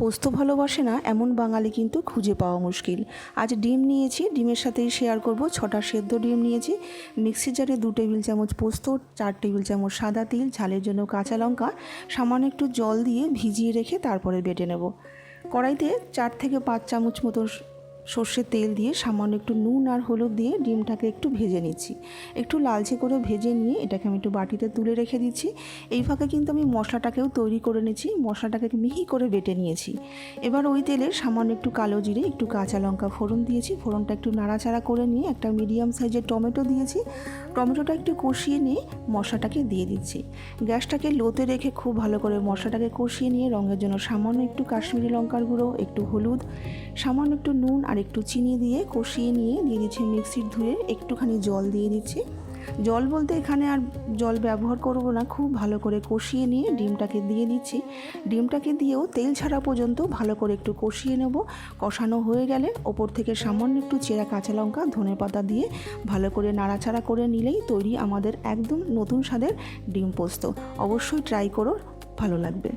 পোস্ত ভালোবাসে না এমন বাঙালি কিন্তু খুঁজে পাওয়া মুশকিল। আজ ডিম নিয়েছি, ডিমের সাথেই শেয়ার করব। 6টা সেদ্ধ ডিম নিয়েছি। মিক্সি জারে 2 টেবিল চামচ পোস্ত, 4 টেবিল চামচ সাদা তিল, ঝালের জন্য কাঁচা লঙ্কা, সামান্য একটু জল দিয়ে ভিজিয়ে রেখে তারপরে বেটে নেব। কড়াইতে 4 থেকে 5 চামচ মতো সর্ষের তেল দিয়ে সামান্য একটু নুন আর হলুদ দিয়ে ডিমটাকে একটু ভেজে নিচ্ছি। একটু লালচে করে ভেজে নিয়ে এটাকে আমি একটু বাটিতে তুলে রেখে দিচ্ছি। এই ফাঁকে কিন্তু আমি মশলাটাকেও তৈরি করে নিচ্ছি। মশলাটাকে মিহি করে বেটে নিয়েছি। এবার ওই তেলে সামান্য একটু কালো জিরে, একটু কাঁচা লঙ্কা ফোড়ন দিয়েছি। ফোড়নটা একটু নাড়াচাড়া করে নিয়ে একটা মিডিয়াম সাইজের টমেটো দিয়েছি। টমেটোটা একটু কষিয়ে নিয়ে মশলাটাকে দিয়ে দিচ্ছি। গ্যাসটাকে লোতে রেখে খুব ভালো করে মশলাটাকে কষিয়ে নিয়ে রঙের জন্য সামান্য একটু কাশ্মীরি লঙ্কার গুঁড়ো, একটু হলুদ, সামান্য একটু নুন আর একটু চিনি দিয়ে কষিয়ে নিয়ে দিয়ে দিচ্ছি মিক্সির ধুয়ে একটুখানি জল দিয়ে দিচ্ছি। জল বলতে এখানে আর জল ব্যবহার করব না, খুব ভালো করে কষিয়ে নিয়ে ডিমটাকে দিয়ে দিচ্ছি। ডিমটাকে দিয়েও তেল ছাড়া পর্যন্ত ভালো করে একটু কষিয়ে নেব। কষানো হয়ে গেলে ওপর থেকে সামান্য একটু চেরা কাঁচা লঙ্কা, ধনেপাতা দিয়ে ভালো করে নাড়াচাড়া করে নিলেই তৈরি আমাদের একদম নতুন স্বাদের ডিম পোস্ত। অবশ্যই ট্রাই করো, ভালো লাগবে।